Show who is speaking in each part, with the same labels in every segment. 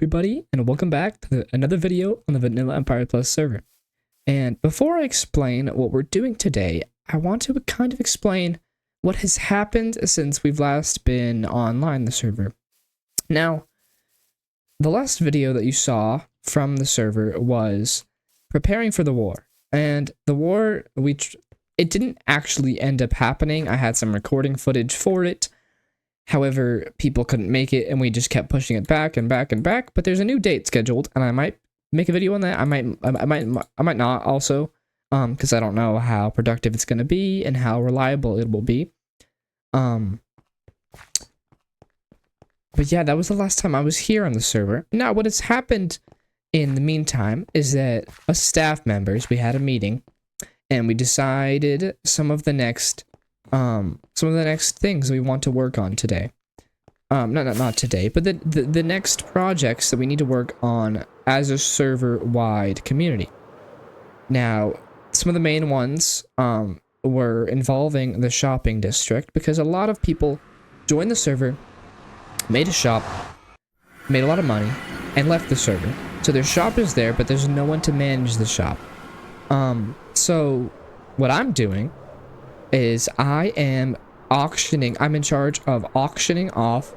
Speaker 1: everybody, and welcome back to another video on the Vanilla Empire Plus server. And before I explain what we're doing today, I want to kind of explain what has happened since we've last been online the server. Now, the last video that you saw from the server was preparing for the war. And the war, it didn't actually end up happening. I had some recording footage for it. However, people couldn't make it, and we just kept pushing it back and back and back. But there's a new date scheduled, and I might make a video on that. I might not also, because I don't know how productive it's going to be and how reliable it will be. But yeah, that was the last time I was here on the server. Now, what has happened in the meantime is that us staff members, we had a meeting, and we decided some of the next things we want to work on today. Not today, but the next projects that we need to work on as a server-wide community. Now, some of the main ones were involving the shopping district, because a lot of people joined the server, made a shop, made a lot of money, and left the server. So their shop is there, but there's no one to manage the shop. So what I'm doing is I'm in charge of auctioning off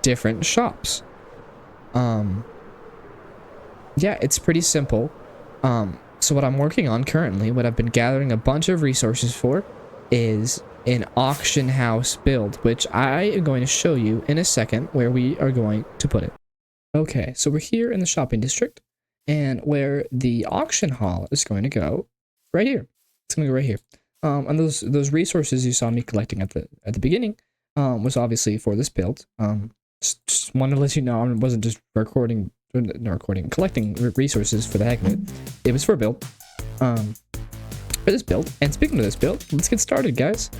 Speaker 1: different shops. Yeah, it's pretty simple. So what I'm working on currently, what I've been gathering a bunch of resources for, is an auction house build, which I am going to show you in a second where we are going to put it. Okay, so we're here in the shopping district, and where the auction hall is going to go, right here. It's going to go right here. And those resources you saw me collecting at the beginning was obviously for this build. Just wanted to let you know I wasn't just collecting resources for the heck of it. It was for a build. For this build. And speaking of this build, let's get started, guys.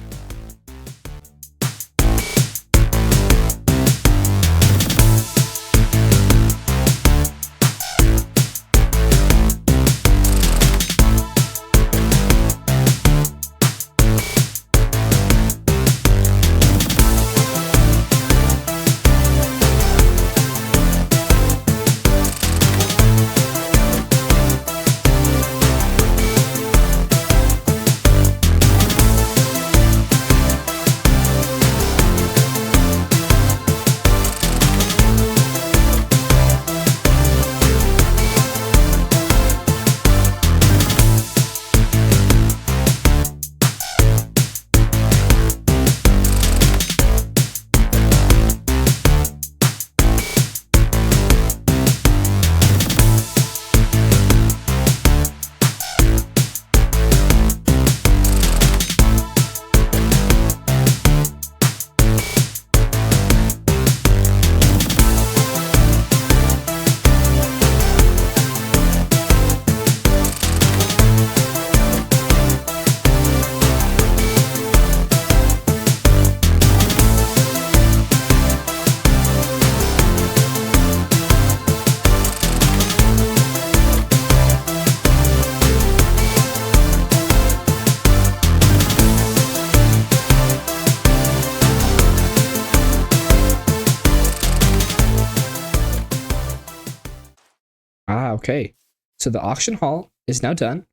Speaker 1: Okay, so the auction hall is now done.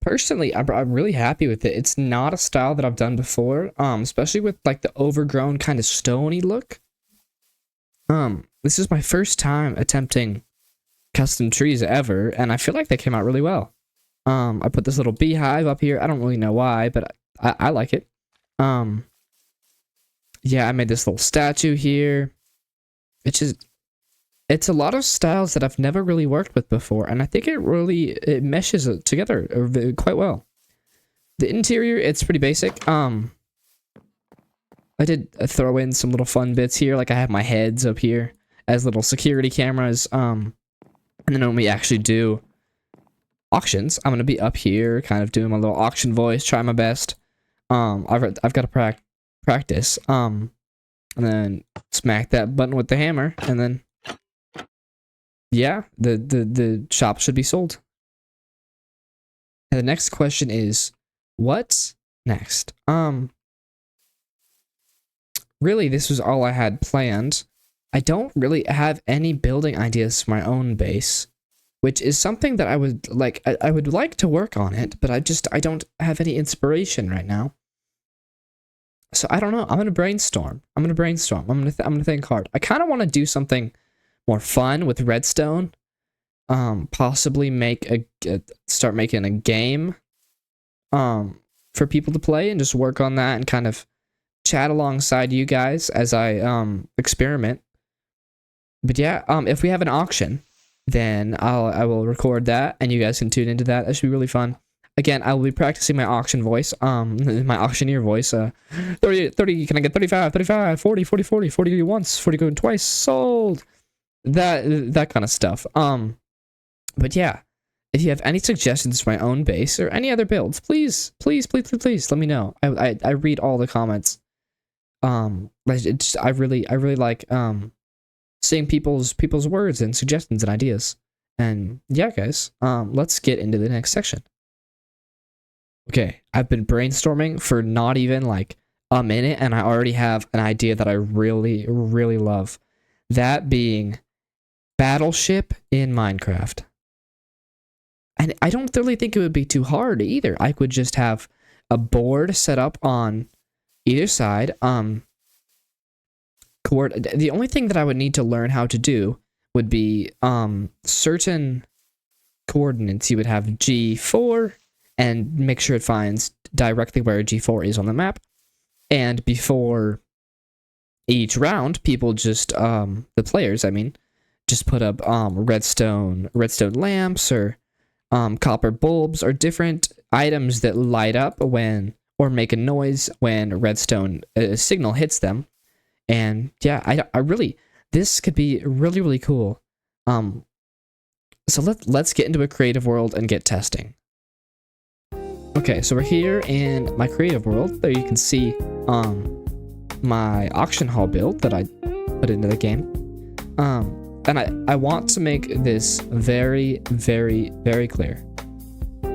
Speaker 1: Personally, I'm really happy with it. It's not a style that I've done before, especially with like the overgrown kind of stony look. This is my first time attempting custom trees ever, and I feel like they came out really well. I put this little beehive up here. I don't really know why, but I like it. Yeah, I made this little statue here. It's a lot of styles that I've never really worked with before, and I think it meshes together quite well. The interior, it's pretty basic. I did throw in some little fun bits here, like I have my heads up here as little security cameras. And then when we actually do auctions, I'm gonna be up here, kind of doing my little auction voice, try my best. I've got to practice. And then smack that button with the hammer, and then. Yeah, the shop should be sold. And the next question is, what's next? Really, this was all I had planned. I don't really have any building ideas for my own base, which is something that I would like. I would like to work on it, but I don't have any inspiration right now. So I don't know. I'm gonna brainstorm. I'm gonna think hard. I kind of want to do something more fun with redstone. Possibly start making a game. For people to play and just work on that and kind of chat alongside you guys as I experiment. But yeah, if we have an auction, then I will record that and you guys can tune into that. That should be really fun. Again, I will be practicing my auction voice, my auctioneer voice. 30, can I get 35, 35, 40, 40, 40, 40 once, 40 going twice, sold. That kind of stuff. But yeah, if you have any suggestions for my own base or any other builds, please let me know. I read all the comments. I really like seeing people's words and suggestions and ideas. And yeah, guys, let's get into the next section. Okay, I've been brainstorming for not even like a minute, and I already have an idea that I really love. That being Battleship in Minecraft. And I don't really think it would be too hard either. I could just have a board set up on either side. The only thing that I would need to learn how to do would be certain coordinates. You would have G4 and make sure it finds directly where G4 is on the map. And before each round, people just the players, I mean, just put up redstone lamps or copper bulbs or different items that light up when or make a noise when a redstone signal hits them. And yeah, I really, this could be really cool. So let's get into a creative world and get testing. Okay, so we're here in my creative world. There you can see my auction hall build that I put into the game. And I want to make this very clear.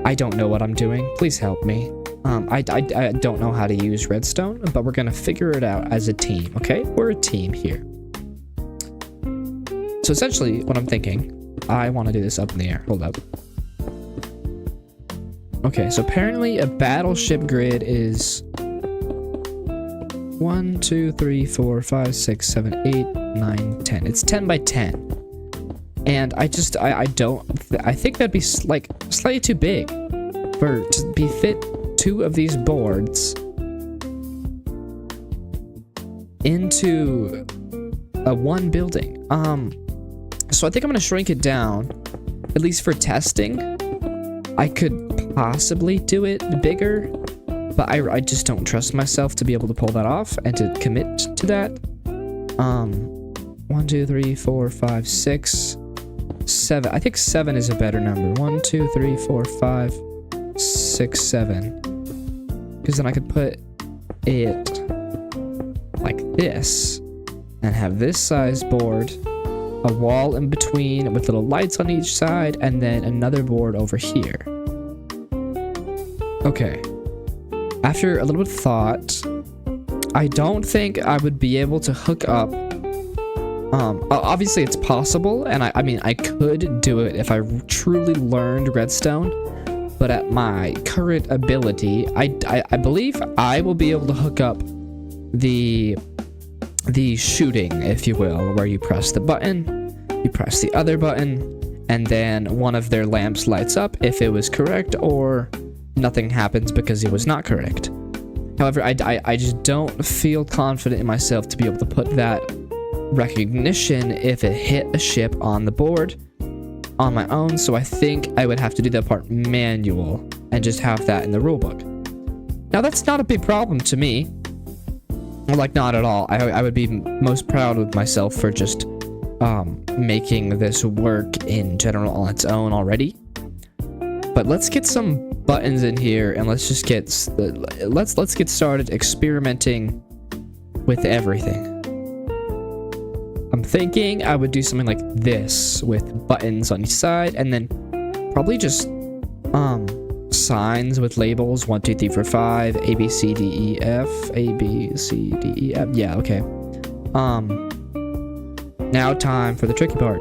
Speaker 1: I don't know what I'm doing. Please help me. I don't know how to use redstone, but we're gonna figure it out as a team, okay? We're a team here. So essentially, what I'm thinking, I want to do this up in the air. Hold up. Okay, so apparently a battleship grid is 1, 2, 3, 4, 5, 6, 7, 8, 9, 10. It's 10 by 10. And I think that'd be like slightly too big to be fit 2 of these boards into a one building. So I think I'm gonna shrink it down, at least for testing. I could possibly do it bigger, but I just don't trust myself to be able to pull that off and to commit to that. 1, 2, 3, 4, 5, 6, 7. I think 7 is a better number. 1, 2, 3, 4, 5, 6, 7. Because then I could put it like this and have this size board, a wall in between with little lights on each side, and then another board over here. Okay. After a little bit of thought, I don't think I would be able to hook up. Obviously it's possible, and I mean I could do it if I truly learned redstone, but at my current ability, I believe I will be able to hook up the shooting, if you will, where you press the button, you press the other button, and then one of their lamps lights up if it was correct, or nothing happens because it was not correct. However, I just don't feel confident in myself to be able to put that recognition if it hit a ship on the board on my own, so I think I would have to do that part manual and just have that in the rulebook. Now that's not a big problem to me. Like, not at all. I would be most proud of myself for just making this work in general on its own already. But let's get some buttons in here and let's just get let's get started experimenting with everything. I'm thinking I would do something like this with buttons on each side, and then probably just signs with labels 1, 2, 3, 4, 5, A, B, C, D, E, F, A, B, C, D, E, F. Yeah, okay. Now time for the tricky part.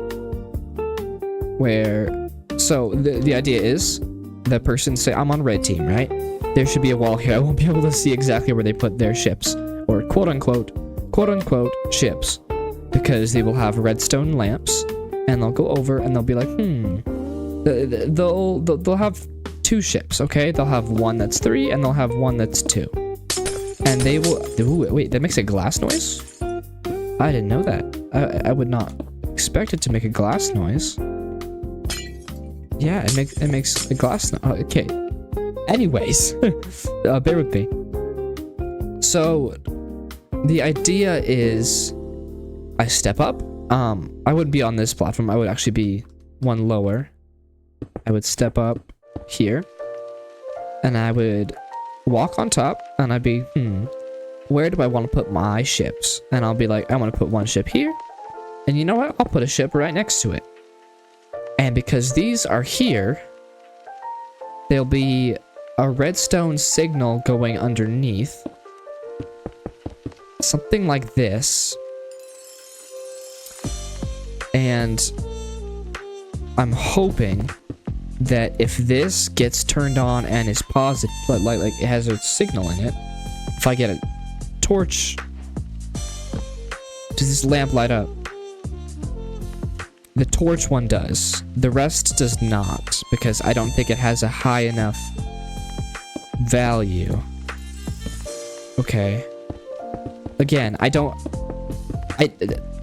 Speaker 1: So the idea is, the person say, I'm on red team, right? There should be a wall here. I won't be able to see exactly where they put their ships, or quote unquote ships, because they will have redstone lamps, and they'll go over and they'll be like, they'll have 2 ships, okay? They'll have one that's 3 and they'll have one that's 2. And they will, ooh, wait, that makes a glass noise? I didn't know that. I would not expect it to make a glass noise. Yeah, it makes a glass noise. Okay. Anyways, bear with me. So, the idea is, I step up. I wouldn't be on this platform. I would actually be one lower. I would step up here, and I would walk on top, and I'd be, where do I want to put my ships? And I'll be like, I want to put one ship here, and you know what? I'll put a ship right next to it. And because these are here, there'll be a redstone signal going underneath. Something like this. And I'm hoping that if this gets turned on and is positive, like it has a signal in it, if I get a torch, does this lamp light up? The torch one does. The rest does not, because I don't think it has a high enough value. Okay. Again,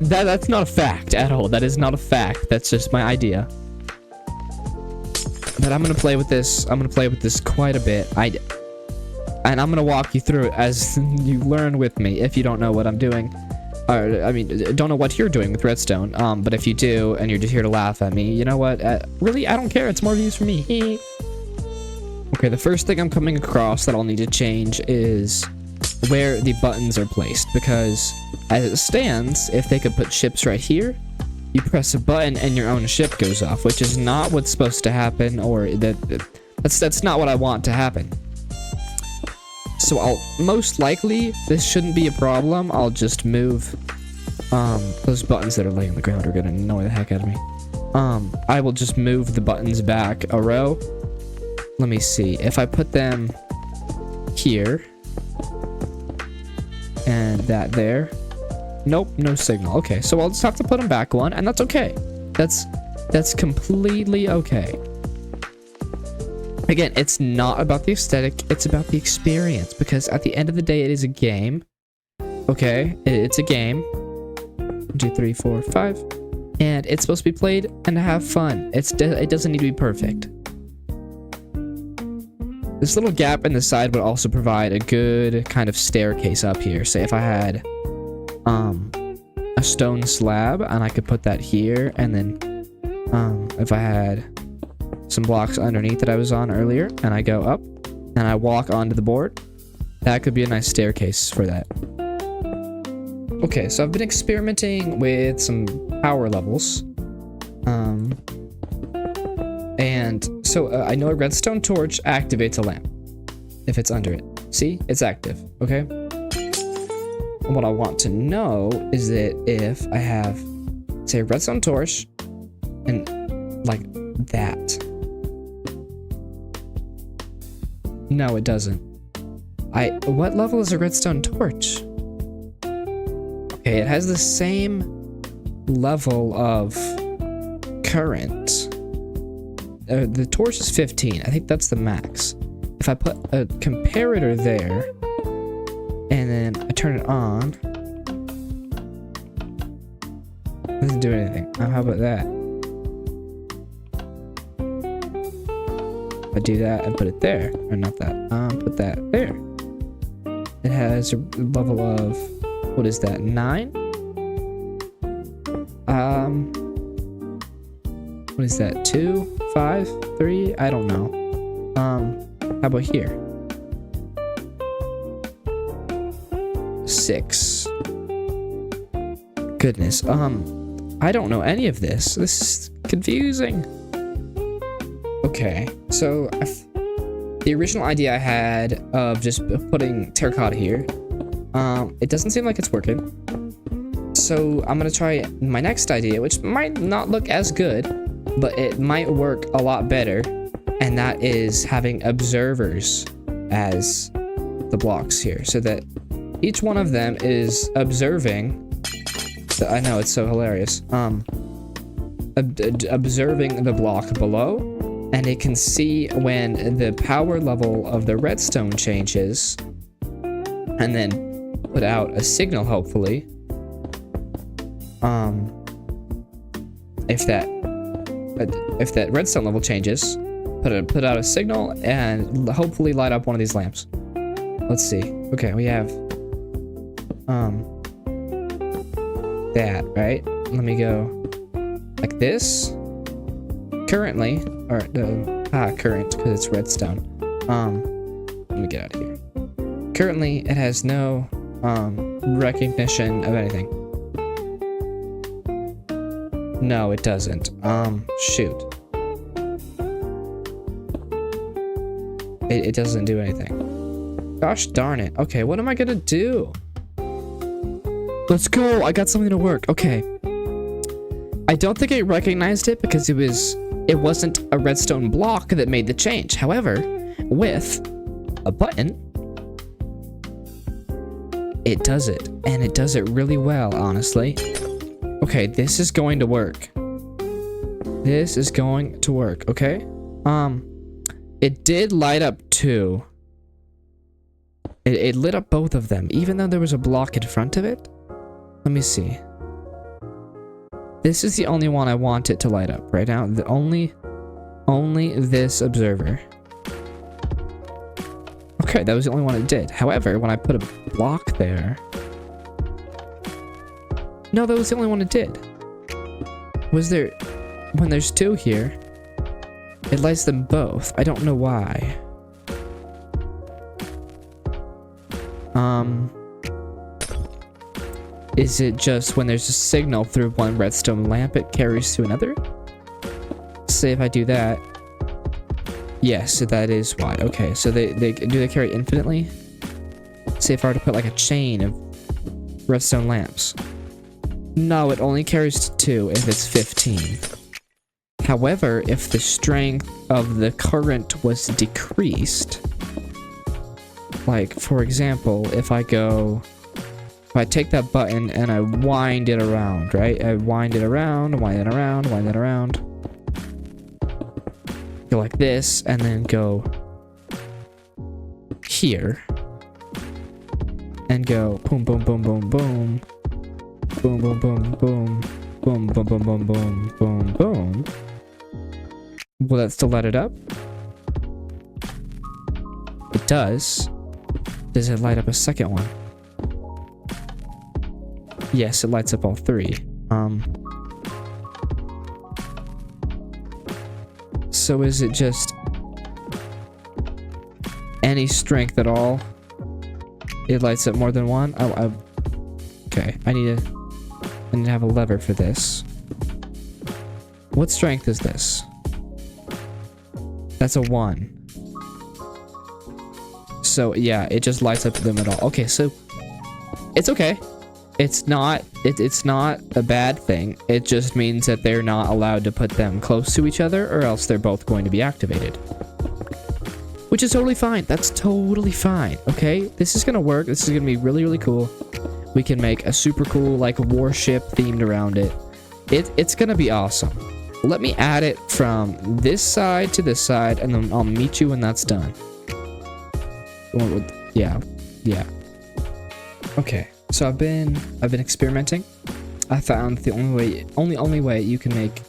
Speaker 1: that's not a fact at all. That is not a fact. That's just my idea. But I'm gonna play with this. I'm gonna play with this quite a bit. And I'm gonna walk you through it as you learn with me. If you don't know what I'm doing, or I mean, don't know what you're doing with redstone. But if you do, and you're just here to laugh at me, you know what? Really, I don't care. It's more views for me. Okay, the first thing I'm coming across that I'll need to change is where the buttons are placed, because as it stands, if they could put ships right here, you press a button and your own ship goes off, which is not what's supposed to happen, or that's not what I want to happen. So I'll most likely, this shouldn't be a problem. I'll just move those buttons that are laying on the ground are gonna annoy the heck out of me. I will just move the buttons back a row. Let me see if I put them here and that there. Nope, no signal. Okay, so I'll just have to put them back one, and that's okay. That's completely okay. Again, it's not about the aesthetic, it's about the experience, because at the end of the day, it is a game. Okay, it's a game. 1, 2, 3, 4, 5. And it's supposed to be played and to have fun. It doesn't need to be perfect. This little gap in the side would also provide a good kind of staircase up here. Say if I had a stone slab and I could put that here, and then if I had some blocks underneath that I was on earlier and I go up and I walk onto the board, that could be a nice staircase for that. Okay, so I've been experimenting with some power levels. And so I know a redstone torch activates a lamp if it's under it. See, it's active, okay? And what I want to know is that if I have, say, a redstone torch and like that. No, it doesn't. What level is a redstone torch? Okay, it has the same level of current. The torch is 15. I think that's the max. If I put a comparator there, and then I turn it on, it doesn't do anything. How about that? If I do that and put it there, or not that, put that there. It has a level of, what is that, 9? What is that, 2, 5, 3? I don't know. How about here? 6. Goodness, I don't know any of this. This is confusing. Okay, so the original idea I had of just putting terracotta here, it doesn't seem like it's working. So I'm gonna try my next idea, which might not look as good, but it might work a lot better, and that is having observers as the blocks here, so that each one of them is observing. I know, it's so hilarious. Observing the block below, and it can see when the power level of the redstone changes, and then put out a signal, hopefully. If that redstone level changes, put out a signal and hopefully light up one of these lamps. Let's see. Okay, we have that, right? Let me go like this. Currently, or current, because it's redstone. Let me get out of here. Currently, it has no recognition of anything. No, it doesn't. Shoot. It doesn't do anything. Gosh darn it. Okay, what am I gonna do? Let's go. I got something to work. Okay. I don't think I recognized it because it wasn't a redstone block that made the change. However, with a button, it does it. And it does it really well, honestly. Okay, this is going to work. This is going to work, okay? It did light up two. It lit up both of them, even though there was a block in front of it. Let me see. This is the only one I want it to light up right now. The only this observer. Okay, that was the only one it did. However, when I put a block there... No, that was the only one it did. Was there... When there's two here, it lights them both. I don't know why. Is it just when there's a signal through one redstone lamp, it carries to another? Say if I do that. Yes, that is why. Okay, so they carry infinitely? Say if I were to put like a chain of redstone lamps. No, it only carries to 2 if it's 15. However, if the strength of the current was decreased, like for example, if I take that button and I wind it around, right? I wind it around, wind it around, wind it around. Go like this, and then go here. And go boom, boom, boom, boom, boom. Boom, boom, boom, boom. Boom, boom, boom, boom, boom, boom, boom. Will that still light it up? It does. Does it light up a second one? Yes, it lights up all 3. So is it just any strength at all? It lights up more than one? Okay, I need to have a lever for this. What strength is this? That's a 1. So yeah, it just lights up them at all. Okay, so it's okay. It's not a bad thing. It just means that they're not allowed to put them close to each other, or else they're both going to be activated. Which is totally fine. That's totally fine. Okay, this is gonna work. This is gonna be really, really cool. We can make a super cool like warship themed around it. It's gonna be awesome. Let me add it from this side to this side, and then I'll meet you when that's done. Yeah. Okay. So I've been experimenting. I found the only way you can make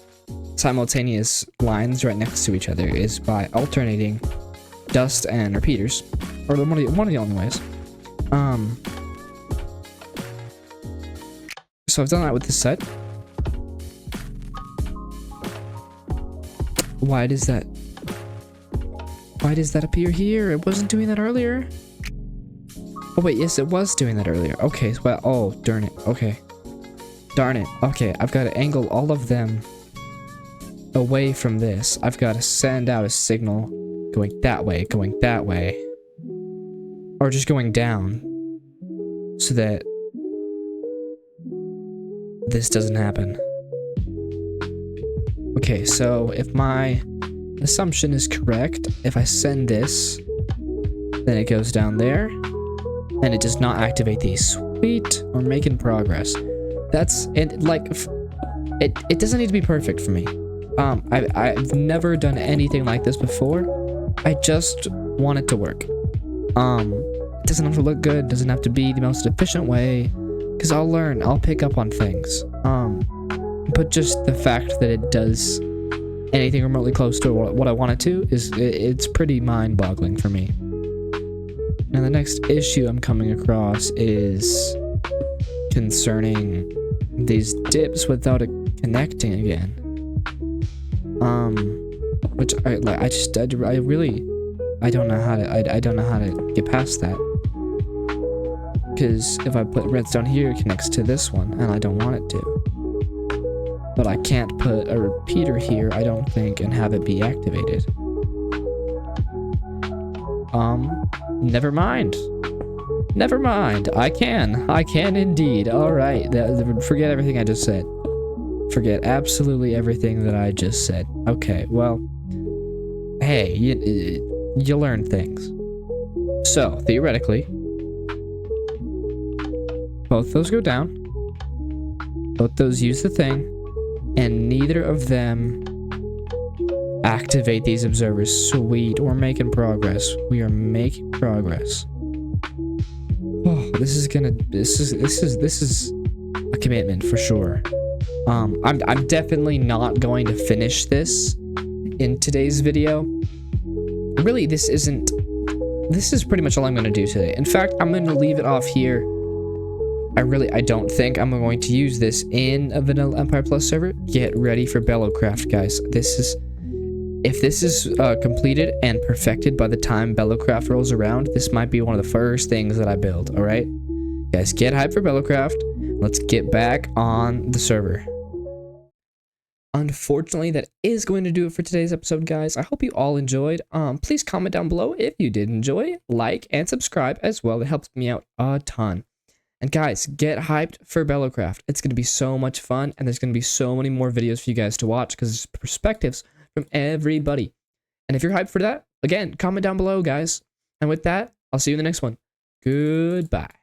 Speaker 1: simultaneous lines right next to each other is by alternating dust and repeaters, or one of the only ways. So I've done that with this set. Why does that appear here? It wasn't doing that earlier. Oh wait, yes, it was doing that earlier. Okay, well, oh, darn it. Okay. Darn it. Okay, I've got to angle all of them away from this. I've got to send out a signal going that way, or just going down, so that... this doesn't happen. Okay, so if my assumption is correct, if I send this, then it goes down there, and it does not activate these. Sweet, we're making progress. That's, and like, it doesn't need to be perfect for me. I've never done anything like this before. I just want it to work. It doesn't have to look good, doesn't have to be the most efficient way, because I'll learn, I'll pick up on things. But just the fact that it does anything remotely close to what I want it to it's pretty mind-boggling for me. Now the next issue I'm coming across is concerning these dips without it connecting again. Which I don't know how to get past that. Because if I put redstone here, it connects to this one, and I don't want it to. But I can't put a repeater here, I don't think, and have it be activated. Never mind. Never mind. I can indeed. Alright, forget everything I just said. Forget absolutely everything that I just said. Okay, well, hey, you learn things. So, theoretically, both those go down, both those use the thing, and neither of them activate these observers. Sweet, we're making progress. We are making progress. Oh, this is a commitment for sure. I'm definitely not going to finish this in today's video. Really, this is pretty much all I'm going to do today. In fact, I'm going to leave it off here. I don't think I'm going to use this in a Vanilla Empire Plus server. Get ready for Bellowcraft, guys. If this is completed and perfected by the time Bellowcraft rolls around, this might be one of the first things that I build, alright? Guys, get hyped for Bellowcraft. Let's get back on the server. Unfortunately, that is going to do it for today's episode, guys. I hope you all enjoyed. Please comment down below if you did enjoy, like, and subscribe as well. It helps me out a ton. And guys, get hyped for Bellowcraft. It's going to be so much fun, and there's going to be so many more videos for you guys to watch because there's perspectives from everybody. And if you're hyped for that, again, comment down below, guys. And with that, I'll see you in the next one. Goodbye.